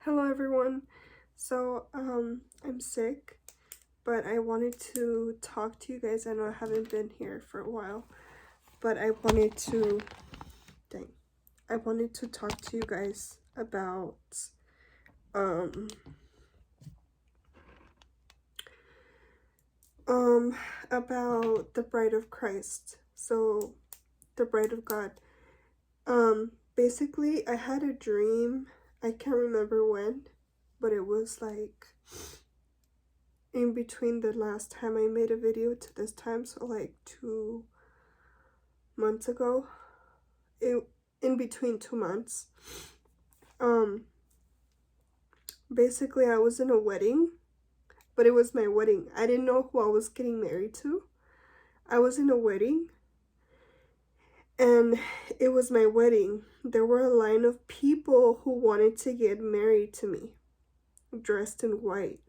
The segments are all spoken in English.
Hello everyone. I'm sick, but I wanted to talk to you guys. I know I haven't been here for a while, but dang, I wanted to talk to you guys um, um, about the bride of Christ. So, the bride of God. Basically, I had a dream. I can't remember when, but it was like in between the last time I made a video to this time, so like 2 months ago. In between 2 months. Um Basically I was in a wedding, but it was my wedding. I didn't know who I was getting married to. I was in a wedding and it was my wedding. There were a line of people who wanted to get married to me, dressed in white.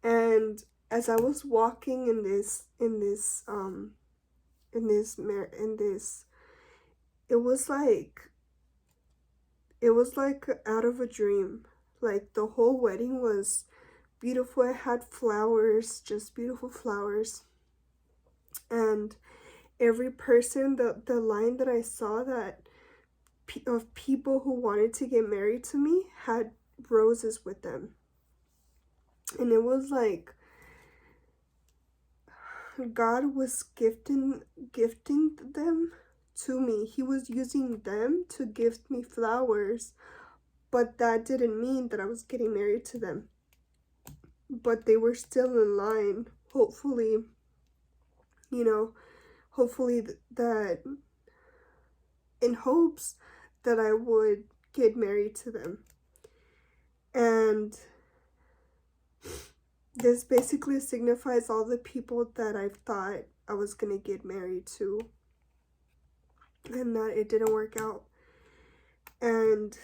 And as I was walking in this, it was like out of a dream. Like the whole wedding was beautiful. It had flowers, just beautiful flowers. And every person, the line that I saw that of people who wanted to get married to me had roses with them. And it was like God was gifting them to me. He was using them to gift me flowers, but that didn't mean that I was getting married to them. But they were still in line. Hopefully, hopefully that in hopes that I would get married to them. And this basically signifies all the people that I thought I was gonna get married to, and that it didn't work out. And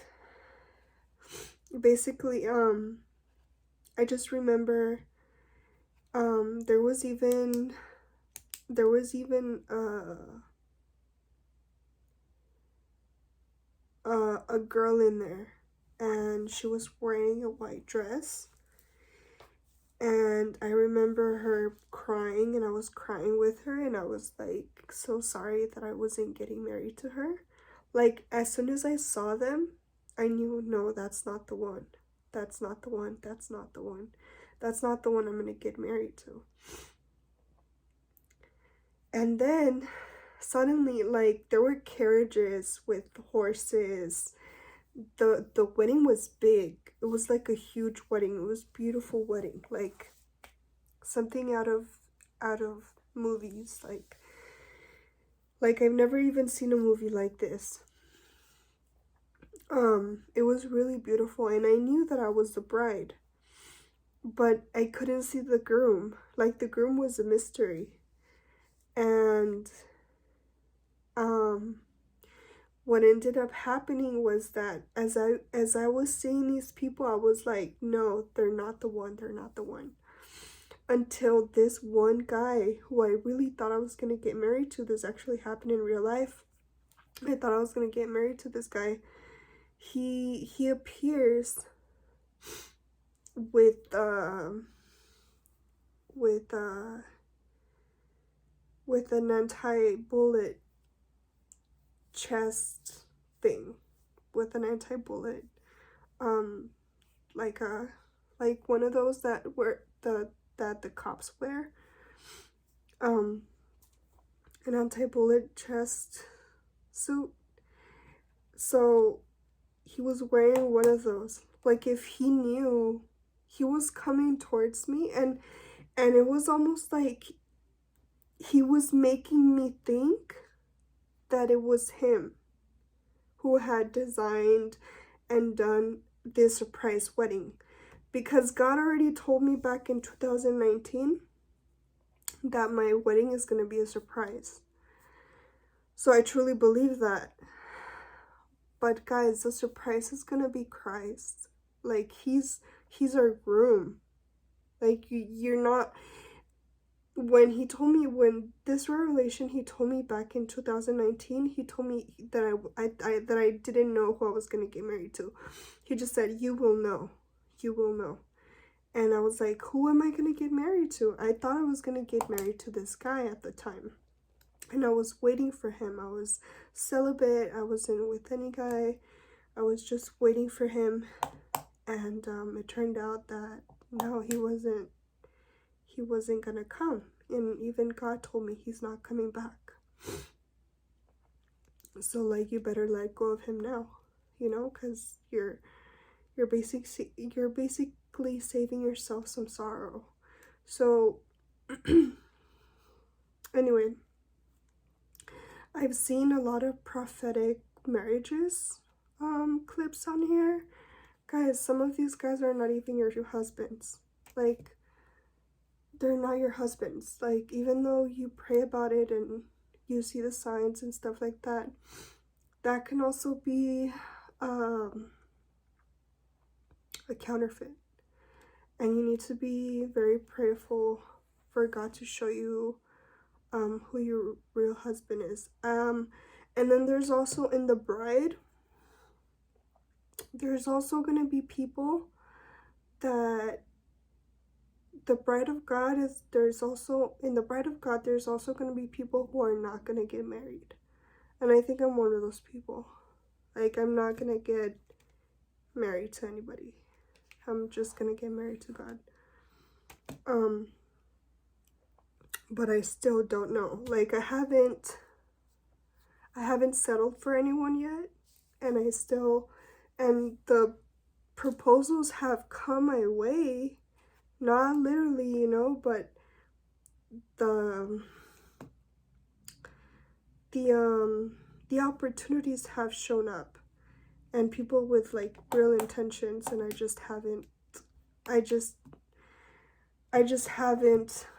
basically, I just remember, there was even a girl in there, and she was wearing a white dress. And I remember her crying, and I was crying with her, and I was like so sorry that I wasn't getting married to her. Like, as soon as I saw them, I knew, no, that's not the one. That's not the one. That's not the one. That's not the one I'm gonna get married to. And then suddenly, like, there were carriages with horses. The wedding was big. It was like a huge wedding. It was a beautiful wedding, like something out of movies. Like I've never even seen a movie like this. It was really beautiful, and I knew that I was the bride, but I couldn't see the groom. Like, the groom was a mystery. And what ended up happening was that as I was seeing these people, I was like, no, they're not the one. They're not the one. Until this one guy who I really thought I was gonna get married to, this actually happened in real life. I thought I was gonna get married to this guy. He appears with an anti-bullet chest thing, with an anti-bullet, like one of those that the cops wear, an anti-bullet chest suit. So he was wearing one of those. Like, if he knew, he was coming towards me, and it was almost like he was making me think that it was him who had designed and done this surprise wedding. Because God already told me back in 2019 that my wedding is going to be a surprise. So I truly believe that. But guys, the surprise is going to be Christ. Like, he's our groom. Like, you're not, when he told me, when this revelation he told me back in 2019, he told me that that I didn't know who I was going to get married to. He just said, you will know, you will know. And I was like, who am I going to get married to? I thought I was going to get married to this guy at the time, and I was waiting for him. I was celibate, I wasn't with any guy, I was just waiting for him. And it turned out that no, he wasn't gonna come. And even God told me he's not coming back. So like, you better let go of him now, you know, because you're basically saving yourself some sorrow. So anyway, I've seen a lot of prophetic marriages clips on here. Guys, some of these guys are not even your husbands. Like, they're not your husbands. Like, even though you pray about it and you see the signs and stuff like that, that can also be a counterfeit. And you need to be very prayerful for God to show you who your real husband is. And then there's also in the bride, there's also going to be people that the bride of God is, there's also, in the bride of God, there's also going to be people who are not going to get married. And I think I'm one of those people. Like, I'm not going to get married to anybody. I'm just going to get married to God. But I still don't know. Like, I haven't settled for anyone yet. And the proposals have come my way. Not literally, you know, but the opportunities have shown up, and people with like real intentions, and I just haven't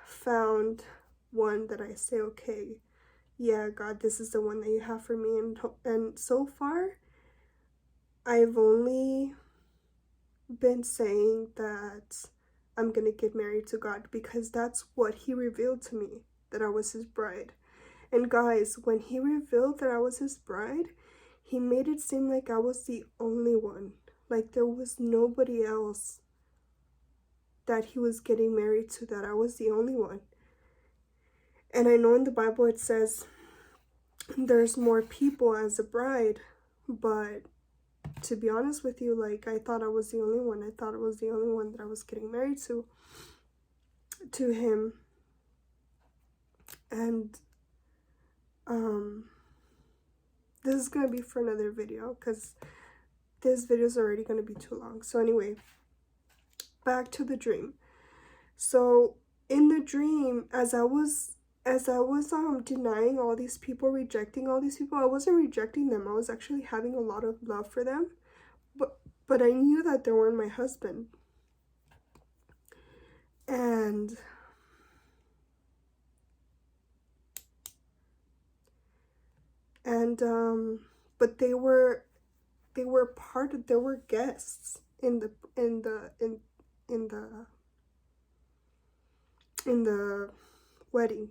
found one that I say, okay, yeah, God, this is the one that you have for me. And so far, I've only been saying that I'm gonna get married to God because that's what he revealed to me, that I was his bride. And guys, when he revealed that I was his bride, he made it seem like I was the only one. Like, there was nobody else that he was getting married to, that I was the only one. And I know in the Bible it says there's more people as a bride, but to be honest with you, like, I thought I was the only one. I thought it was the only one that I was getting married to him. And this is gonna be for another video because this video is already gonna be too long. So anyway, back to the dream. So in the dream, as I was denying all these people, rejecting all these people, I wasn't rejecting them. I was actually having a lot of love for them, but I knew that they weren't my husband. And but they were guests in the wedding.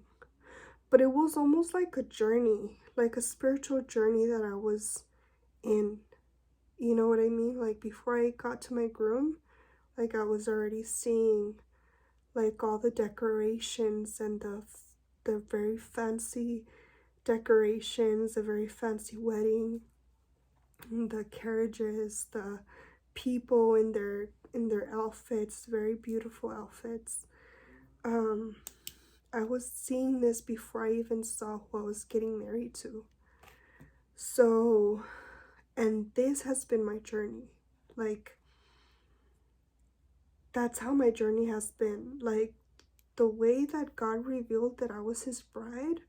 But it was almost like a journey, like a spiritual journey that I was in. You know what I mean? Like, before I got to my groom, like, I was already seeing like all the decorations and the very fancy decorations, the very fancy wedding, the carriages, the people in their outfits, very beautiful outfits. I was seeing this before I even saw who I was getting married to. So, and this has been my journey. Like, that's how my journey has been. Like, the way that God revealed that I was his bride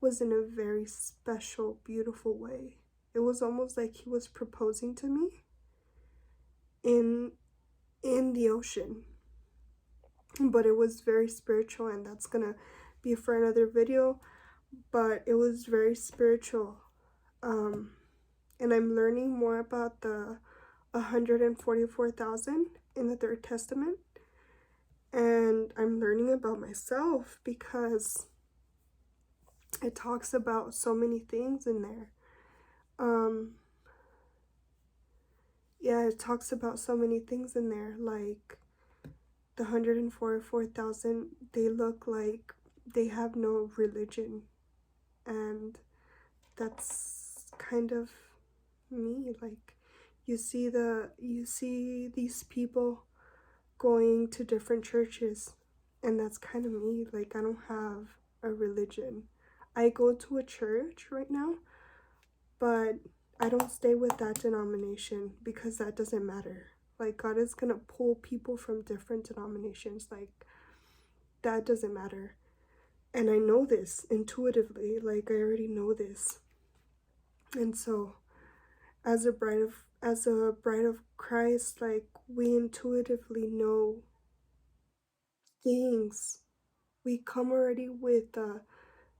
was in a very special, beautiful way. It was almost like he was proposing to me in the ocean. But it was very spiritual, and that's gonna be for another video. But it was very spiritual. And I'm learning more about the 144,000 in the Third Testament. And I'm learning about myself because it talks about so many things in there. Yeah, it talks about so many things in there, like the 144,000, they look like they have no religion, and that's kind of me. Like, you see these people going to different churches, and that's kind of me. Like, I don't have a religion. I go to a church right now, but I don't stay with that denomination because that doesn't matter. Like, God is gonna pull people from different denominations. Like, that doesn't matter. And I know this intuitively. Like, I already know this. And so, as a bride of Christ, like, we intuitively know things. We come already with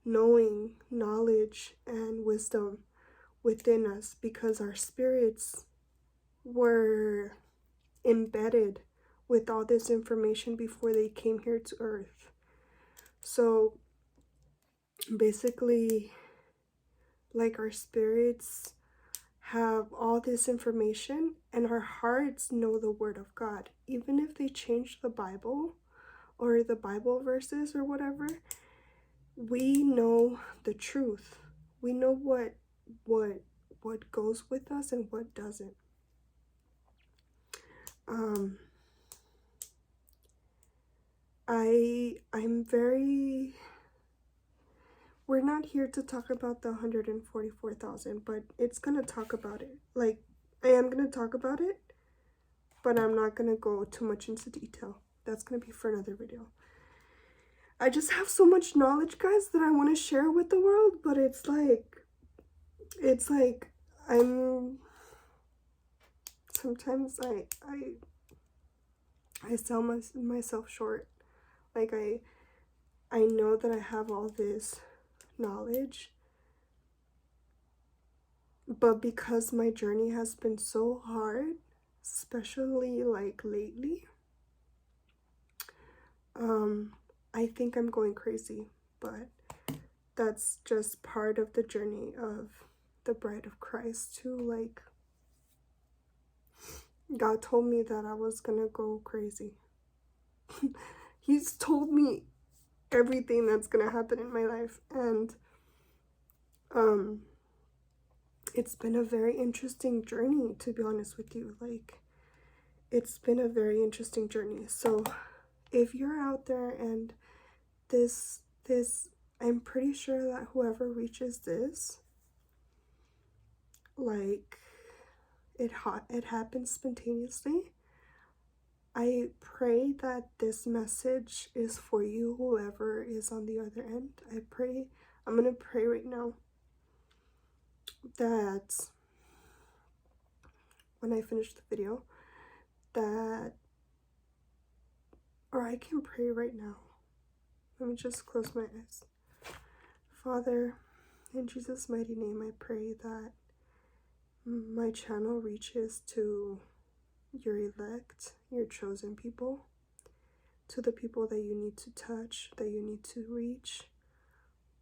knowing, knowledge, and wisdom within us because our spirits were embedded with all this information before they came here to earth. So basically, like, our spirits have all this information, and our hearts know the word of God. Even if they change the Bible or the Bible verses or whatever, we know the truth. We know what goes with us and what doesn't. I'm very, we're not here to talk about the 144,000, but it's gonna talk about it. Like, I am gonna talk about it, but I'm not gonna go too much into detail. That's gonna be for another video. I just have so much knowledge, guys, that I want to share with the world, but it's like I'm sometimes I sell myself short. Like, I know that I have all this knowledge, but because my journey has been so hard, especially like lately, I think I'm going crazy, but that's just part of the journey of the bride of Christ too. Like, God told me that I was gonna go crazy. He's told me everything that's gonna happen in my life, and it's been a very interesting journey, to be honest with you. Like, it's been a very interesting journey. So if you're out there and this I'm pretty sure that whoever reaches this, like, it happens spontaneously. I pray that this message is for you, whoever is on the other end. I'm gonna pray right now that when I finish the video, or I can pray right now. Let me just close my eyes. Father, in Jesus' mighty name, I pray that my channel reaches to your elect, your chosen people, to the people that you need to touch, that you need to reach,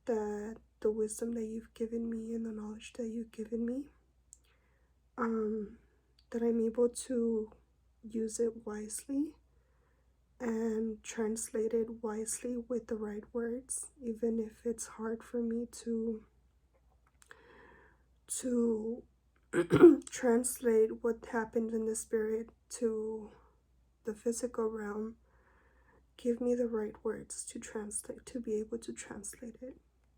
that the wisdom that you've given me and the knowledge that you've given me, that I'm able to use it wisely and translate it wisely with the right words, even if it's hard for me to translate what happened in the spirit to the physical realm. Give me the right words to translate, to be able to translate it.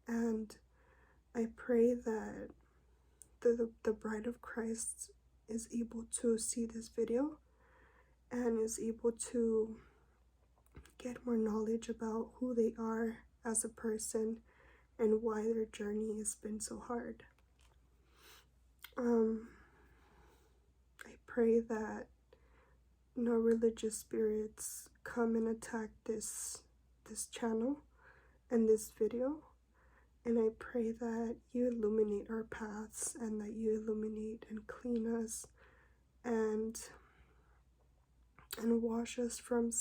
And I pray that the bride of Christ is able to see this video and is able to get more knowledge about who they are as a person and why their journey has been so hard. I pray that no religious spirits come and attack this channel and this video, and I pray that you illuminate our paths and that you illuminate and clean us and and wash us from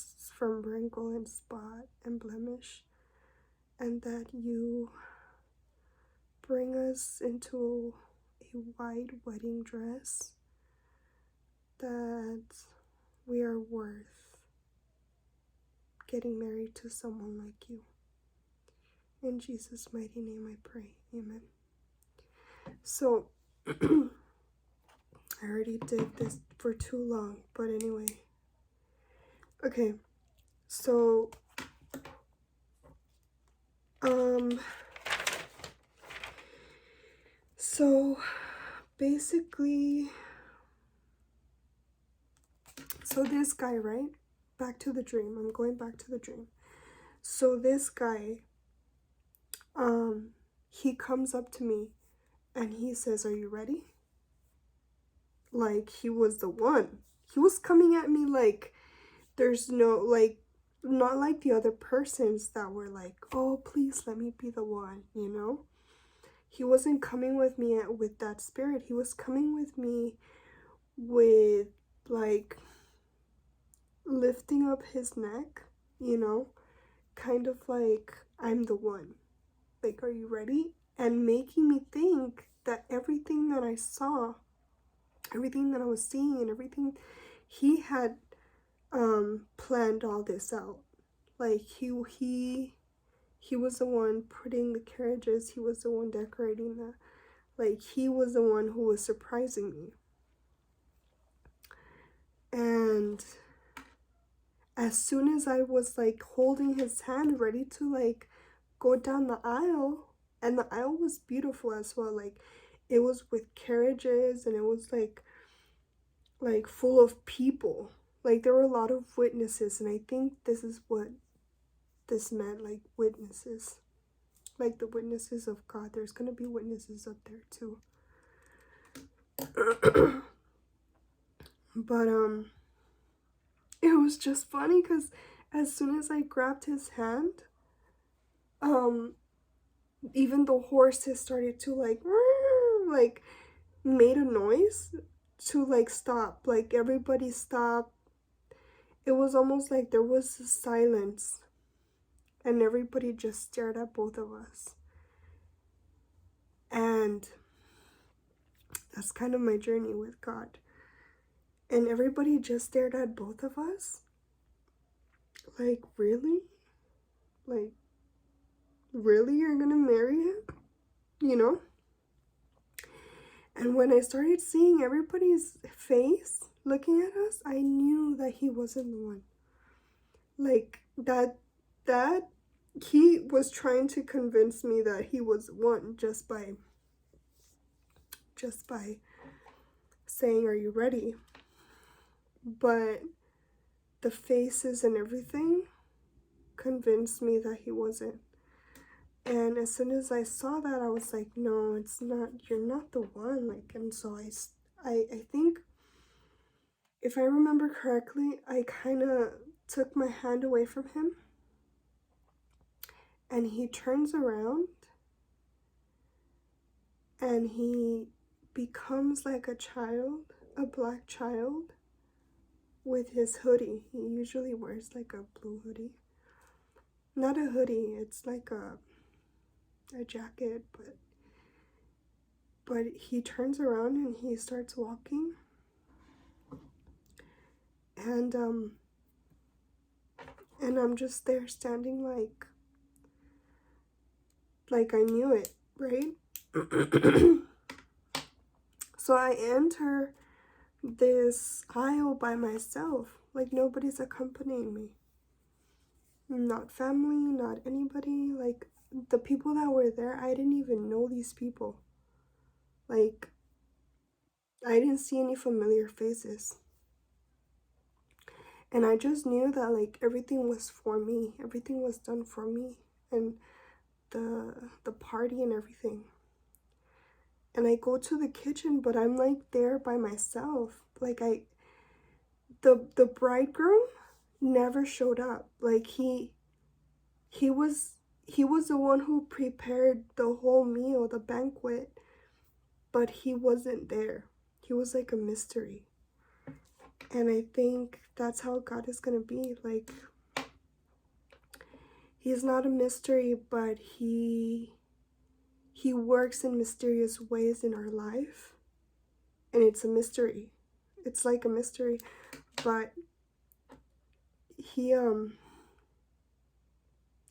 wrinkle and spot and blemish, and that you bring us into a white wedding dress, that we are worth getting married to someone like you. In Jesus' mighty name I pray. Amen. So, I already did this for too long, but anyway. Okay, so, basically, so this guy, right? Back to the dream. I'm going back to the dream. So this guy, he comes up to me and he says, "Are you ready?" Like he was the one. He was coming at me like there's no, like, not like the other persons that were like, "Oh, please let me be the one," you know? He wasn't coming with me with that spirit. He was coming with me with, like, lifting up his neck, you know? Kind of like, "I'm the one. Like, are you ready?" And making me think that everything that I saw, everything that I was seeing, and everything, he had planned all this out. Like he was the one putting the carriages, he was the one decorating the, like, he was the one who was surprising me. And as soon as I was like holding his hand ready to like go down the aisle, and the aisle was beautiful as well, like it was with carriages and it was like full of people, like there were a lot of witnesses, and I think this is what this meant, like witnesses, like the witnesses of God. There's gonna be witnesses up there too. But it was just funny because as soon as I grabbed his hand, even the horses started to like made a noise to like stop, like everybody stopped. It was almost like there was a silence and everybody just stared at both of us. And that's kind of my journey with God. And everybody just stared at both of us. Like, really? Like, really? You're gonna marry him? You know? And when I started seeing everybody's face looking at us, I knew that he wasn't the one. Like, that he was trying to convince me that he was one just by saying, "Are you ready?" But the faces and everything convinced me that he wasn't. And as soon as I saw that, I was like, "No, it's not, you're not the one." Like, and so I think, if I remember correctly, I kind of took my hand away from him, and he turns around and he becomes like a child, a black child, with his hoodie. He usually wears like a blue hoodie. Not a hoodie, it's like a jacket, but he turns around and he starts walking, and I'm just there standing like I knew it, right? So I enter this aisle by myself, like nobody's accompanying me. Not family, not anybody. Like, the people that were there, I didn't even know these people. Like, I didn't see any familiar faces. And I just knew that like everything was for me. Everything was done for me. And the party and everything. And I go to the kitchen, but I'm like there by myself. Like, the bridegroom never showed up. Like he was the one who prepared the whole meal, the banquet, but he wasn't there. He was like a mystery. And I think that's how God is going to be. Like, he's not a mystery, but he works in mysterious ways in our life. And it's a mystery. It's like a mystery. But he,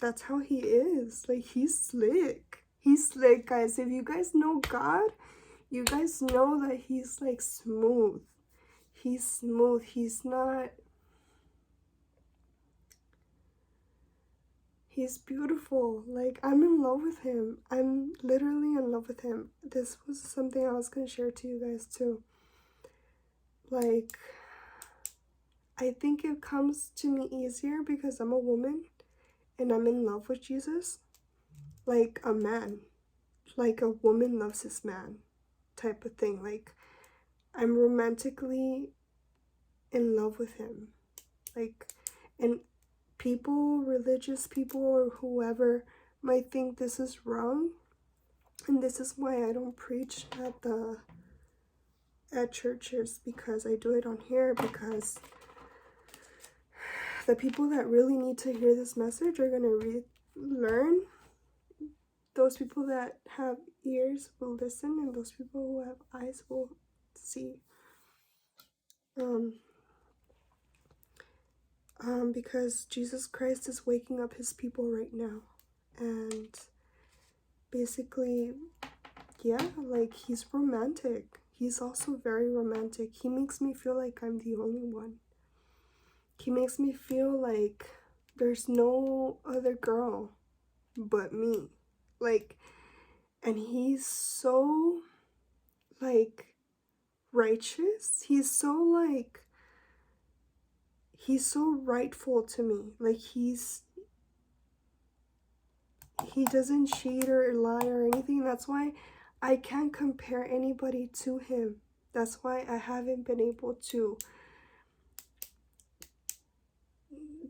that's how he is. Like, he's slick. He's slick, guys. If you guys know God, you guys know that he's like smooth. He's smooth. He's not... He's beautiful. Like, I'm in love with him. I'm literally in love with him. This was something I was going to share to you guys too. Like, I think it comes to me easier because I'm a woman and I'm in love with Jesus. Like a man. Like a woman loves his man type of thing. Like, I'm romantically in love with him. Like, and people, religious people or whoever might think this is wrong, and this is why I don't preach at churches, because I do it on here, because the people that really need to hear this message are going to learn. Those people that have ears will listen, and those people who have eyes will see. Because Jesus Christ is waking up his people right now. And basically, yeah, like, he's romantic. He's also very romantic. He makes me feel like I'm the only one. He makes me feel like there's no other girl but me. Like, and he's so, like, righteous. He's so rightful to me. Like, he doesn't cheat or lie or anything. That's why I can't compare anybody to him. That's why I haven't been able to.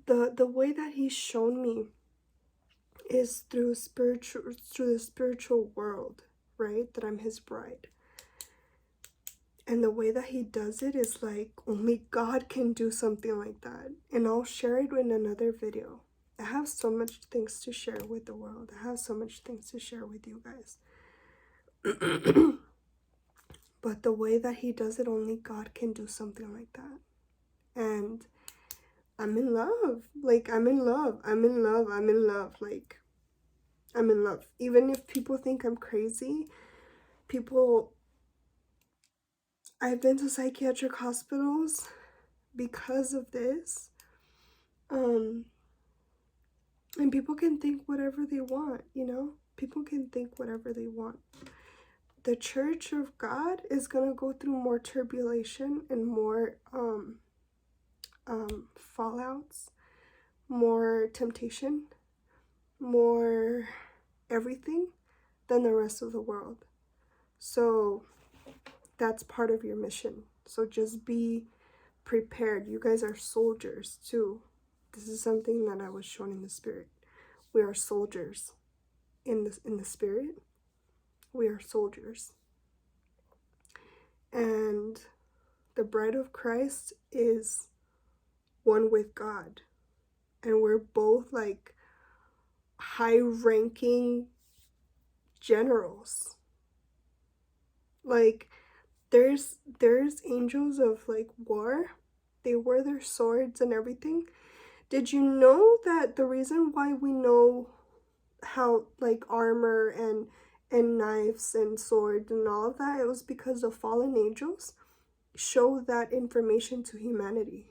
The way that he's shown me is through the spiritual world, right? That I'm his bride. And the way that he does it is like only God can do something like that. And I'll share it in another video. I have so much things to share with the world. I have so much things to share with you guys. But the way that he does it, only God can do something like that. And I'm in love. Like, I'm in love. I'm in love. I'm in love. Like, I'm in love. Even if people think I'm crazy, I've been to psychiatric hospitals because of this. And people can think whatever they want, you know? People can think whatever they want. The Church of God is gonna go through more tribulation and more fallouts, more temptation, more everything than the rest of the world. So that's part of your mission. So just be prepared. You guys are soldiers too. This is something that I was shown in the spirit. We are soldiers in the spirit. We are soldiers. And the bride of Christ is one with God. And we're both like high-ranking generals. Like, there's angels of like war. They wear their swords and everything. Did you know that the reason why we know how, like, armor and knives and swords and all of that, it was because the fallen angels show that information to humanity.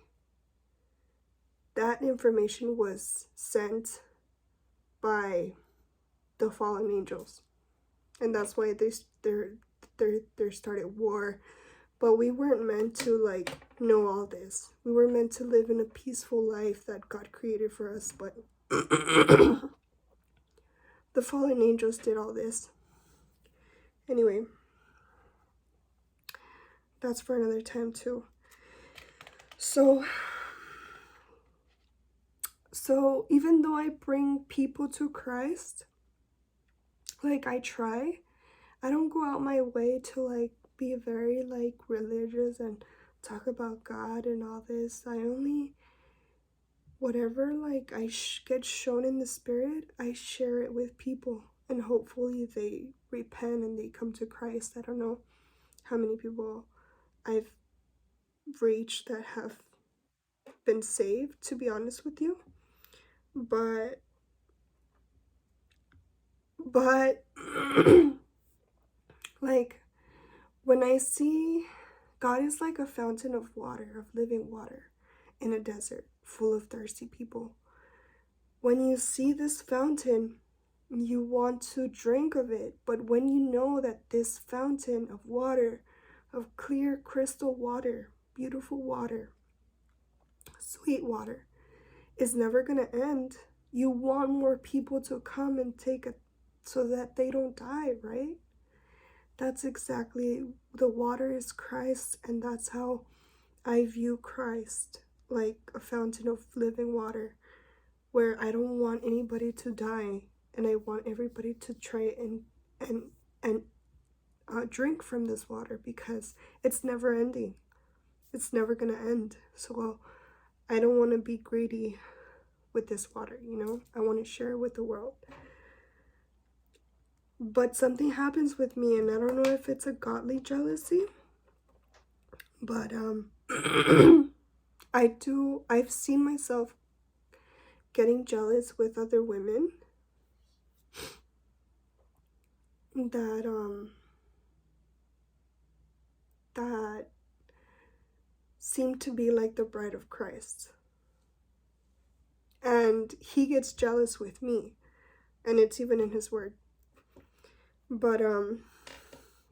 That information was sent by the fallen angels, and that's why they started war. But we weren't meant to like know all this. We were meant to live in a peaceful life that God created for us, but the fallen angels did all this. Anyway, that's for another time too. So even though I bring people to Christ, like, I don't go out my way to like be very like religious and talk about God and all this. I only, whatever like I get shown in the spirit, I share it with people, and hopefully they repent and they come to Christ. I don't know how many people I've reached that have been saved, to be honest with you, but like when I see God is like a fountain of water, of living water in a desert full of thirsty people. When you see this fountain, you want to drink of it, but when you know that this fountain of water, of clear crystal water, beautiful water, sweet water, is never going to end, you want more people to come and take it so that they don't die, right? That's exactly, the water is Christ, and that's how I view Christ, like a fountain of living water, where I don't want anybody to die, and I want everybody to try and drink from this water, because it's never ending. It's never gonna end. So I don't want to be greedy with this water, you know? I want to share it with the world. But something happens with me, and I don't know if it's a godly jealousy, but I've seen myself getting jealous with other women that that seem to be like the bride of Christ. And he gets jealous with me, and it's even in his word. But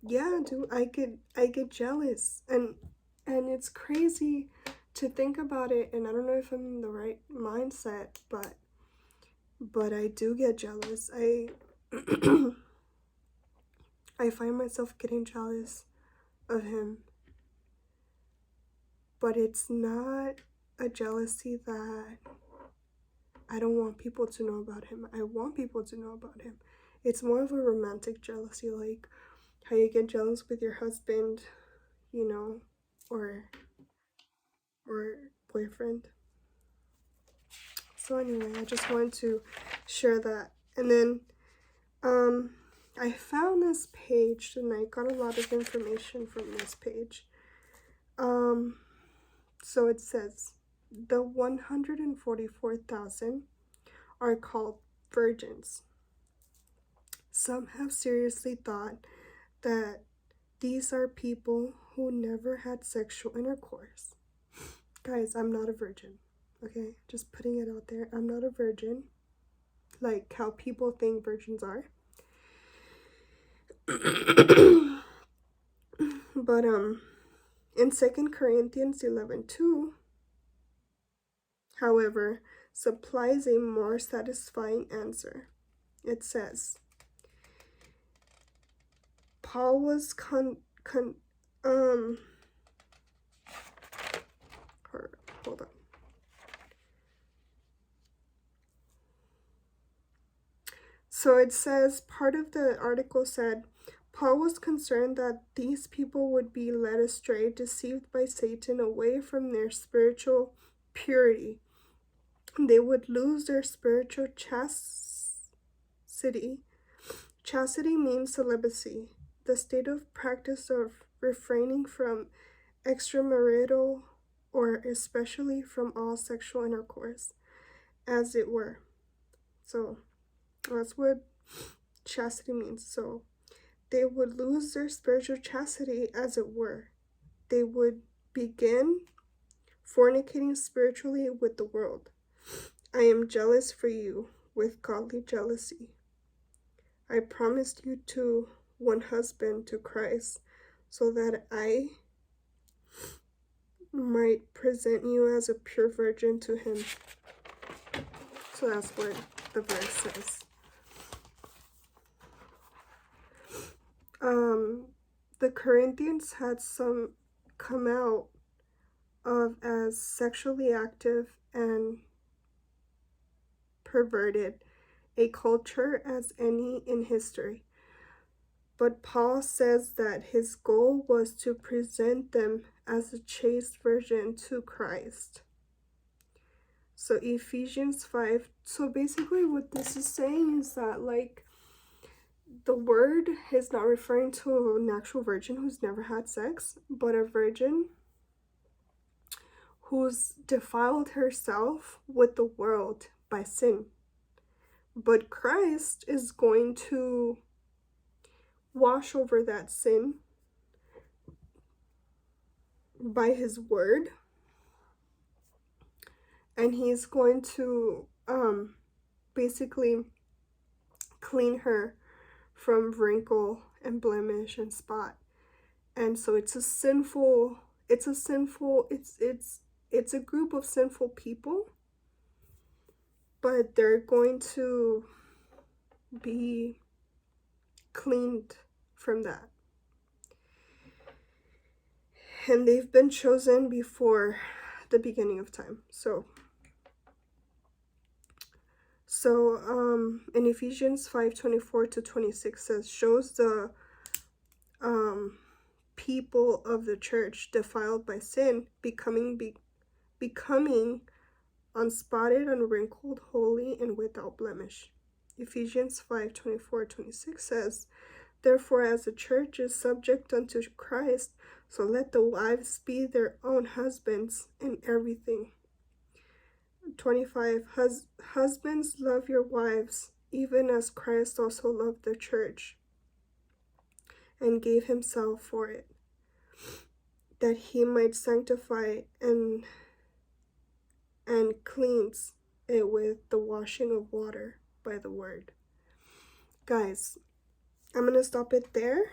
yeah, dude, I get jealous, and it's crazy to think about it, and I don't know if I'm in the right mindset, but I do get jealous. I find myself getting jealous of him, but it's not a jealousy that I don't want people to know about him. I want people to know about him. It's more of a romantic jealousy, like how you get jealous with your husband, you know, or boyfriend. So anyway, I just wanted to share that. And then I found this page, and I got a lot of information from this page. So it says the 144,000 are called virgins. Some have seriously thought that these are people who never had sexual intercourse. Guys, I'm not a virgin, okay? Just putting it out there. I'm not a virgin, like how people think virgins are. But in 2 Corinthians 11:2, however, supplies a more satisfying answer. It says, Paul was hold on. So it says, part of the article said, Paul was concerned that these people would be led astray, deceived by Satan away from their spiritual purity. They would lose their spiritual chastity. Chastity means celibacy, the state of practice of refraining from extramarital or especially from all sexual intercourse, as it were. So that's what chastity means. So they would lose their spiritual chastity, as it were. They would begin fornicating spiritually with the world. I am jealous for you with godly jealousy. I promised you to one husband, to Christ, so that I might present you as a pure virgin to him. So that's what the verse says. The Corinthians had some come out of as sexually active and perverted a culture as any in history. But Paul says that his goal was to present them as a chaste virgin to Christ. So Ephesians 5. So basically what this is saying is that, like, the word is not referring to an actual virgin who's never had sex, but a virgin who's defiled herself with the world by sin. But Christ is going to wash over that sin by his word, and he's going to basically clean her from wrinkle and blemish and spot. And so it's a group of sinful people, but they're going to be cleaned from that. And they've been chosen before the beginning of time. So in Ephesians 5:24-26 says, shows the people of the church defiled by sin becoming unspotted, unwrinkled, holy, and without blemish. Ephesians 5:24-26 says, therefore, as the church is subject unto Christ, so let the wives be their own husbands in everything. 25, husbands, love your wives, even as Christ also loved the church and gave himself for it, that he might sanctify and cleanse it with the washing of water by the word. Guys, I'm going to stop it there,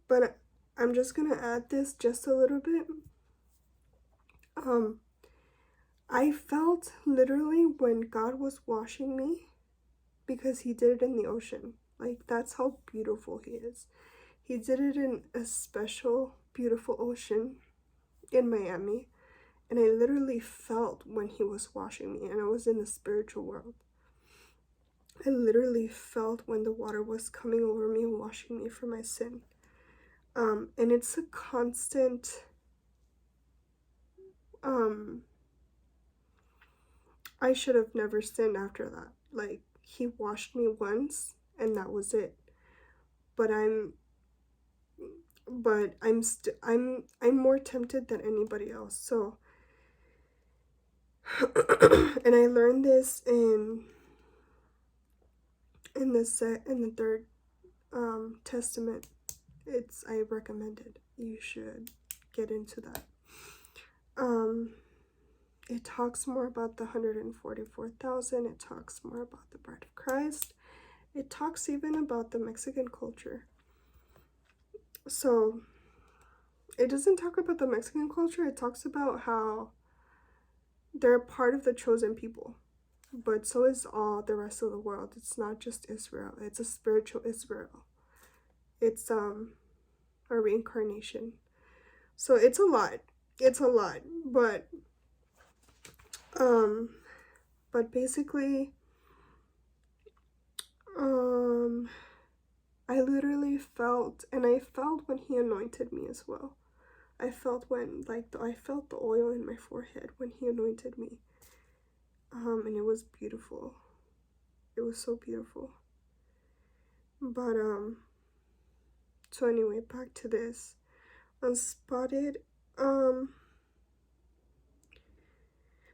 but I'm just going to add this just a little bit. I felt literally when God was washing me, because he did it in the ocean. Like, that's how beautiful he is. He did it in a special, beautiful ocean in Miami. And I literally felt when he was washing me, and I was in the spiritual world. I literally felt when the water was coming over me and washing me for my sin. And it's a constant, I should have never sinned after that. Like, he washed me once and that was it. But I'm more tempted than anybody else. So and I learned this in the third testament. I recommend it. You should get into that. It talks more about the 144,000. It talks more about the bride of Christ. It talks even about the Mexican culture. So it doesn't talk about the Mexican culture. It talks about how they're part of the chosen people, but so is all the rest of the world. It's not just Israel. It's a spiritual Israel. It's a reincarnation. So it's a lot. But basically, I literally felt, and I felt when he anointed me as well. I felt I felt the oil in my forehead when he anointed me. And it was beautiful. It was so beautiful. But, so anyway, back to this. Unspotted,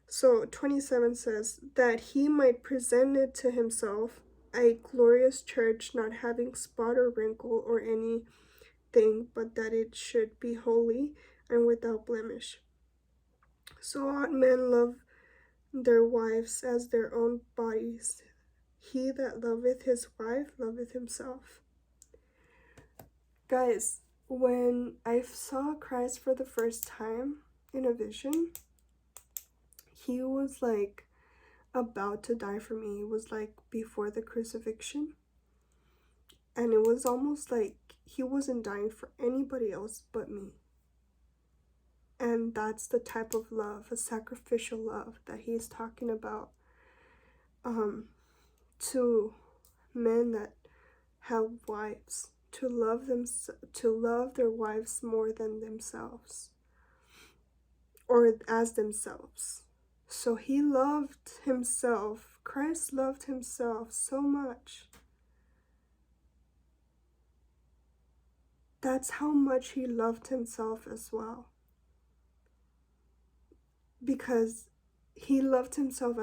so 27 says, that he might present it to himself a glorious church, not having spot or wrinkle or anything, but that it should be holy and without blemish. So ought men love their wives as their own bodies. He that loveth his wife loveth himself. Guys, when I saw Christ for the first time in a vision, he was like about to die for me. It was like before the crucifixion. And it was almost like he wasn't dying for anybody else but me. And that's the type of love, a sacrificial love that he's talking about to men that have wives. to love their wives more than themselves, or as themselves. So he loved himself. Christ loved himself so much. That's how much he loved himself as well. Because he loved himself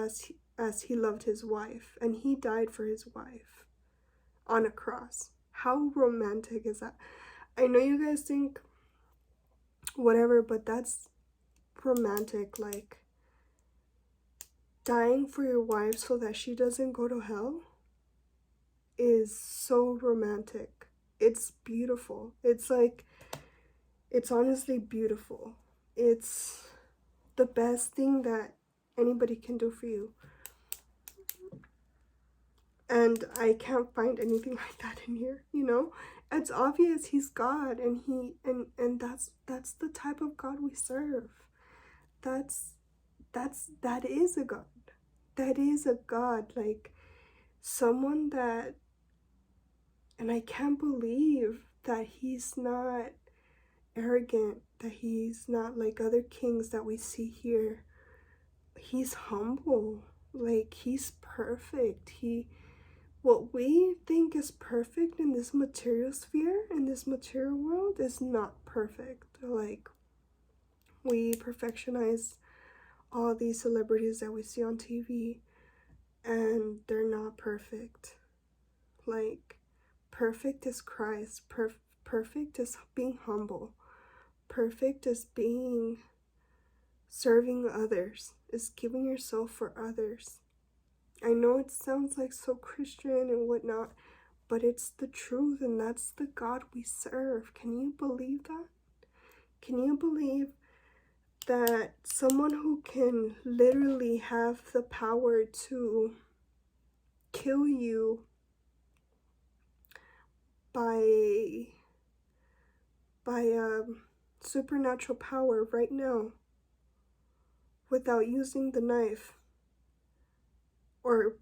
as he loved his wife, and he died for his wife on a cross. How romantic is that? I know you guys think whatever, but that's romantic. Like, dying for your wife so that she doesn't go to hell is so romantic. It's beautiful. It's like, it's honestly beautiful. It's the best thing that anybody can do for you. And I can't find anything like that in here, you know? It's obvious he's God, and that's the type of God we serve. That is a God. That is a God, like someone that, and I can't believe that he's not arrogant, that he's not like other kings that we see here. He's humble, like he's perfect. What we think is perfect in this material sphere, in this material world, is not perfect. Like, we perfectionize all these celebrities that we see on TV, and they're not perfect. Like, perfect is Christ. Perfect is being humble. Perfect is being serving others, is giving yourself for others. I know it sounds like so Christian and whatnot, but it's the truth, and that's the God we serve. Can you believe that? Can you believe that someone who can literally have the power to kill you by supernatural power right now without using the knife or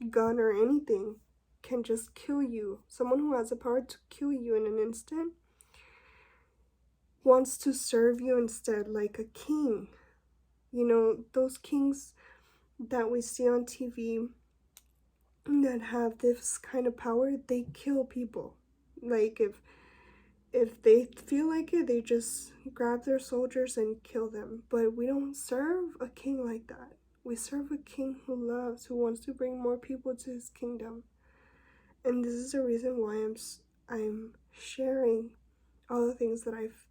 gun or anything, can just kill you? Someone who has the power to kill you in an instant wants to serve you instead, like a king. You know, those kings that we see on TV that have this kind of power, they kill people. Like, if they feel like it, they just grab their soldiers and kill them. But we don't serve a king like that. We serve a king who loves, who wants to bring more people to his kingdom. And this is the reason why I'm sharing all the things that I've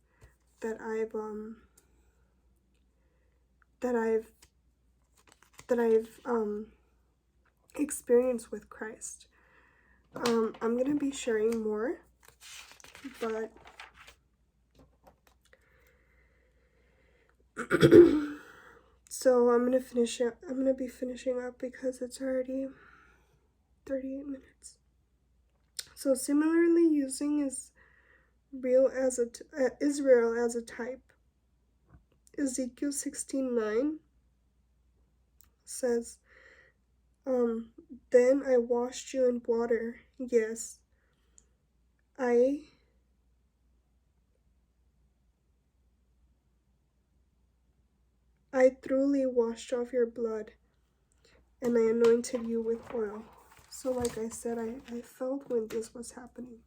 experienced with Christ. I'm gonna be sharing more, but so I'm gonna be finishing up because it's already 38 minutes. So similarly, using Israel as a type, Ezekiel 16:9 says, then I washed you in water. Yes, I thoroughly washed off your blood, and I anointed you with oil. So like I said, I felt when this was happening.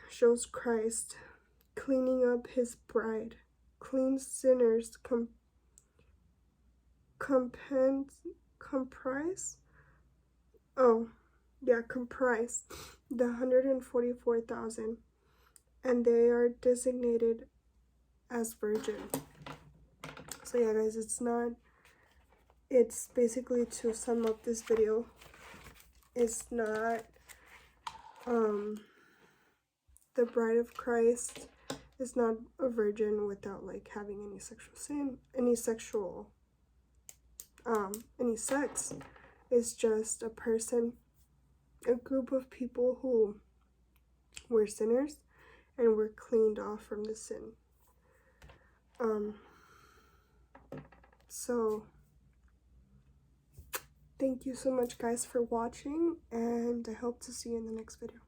Shows Christ cleaning up his bride, clean sinners, comprise the 144,000, and they are designated as virgin. So yeah, guys, it's basically, to sum up this video, it's not the bride of Christ is not a virgin without like having any sexual sin, any sex. It's just a person, a group of people who were sinners and were cleaned off from the sin. So Thank you so much, guys, for watching, and I hope to see you in the next video.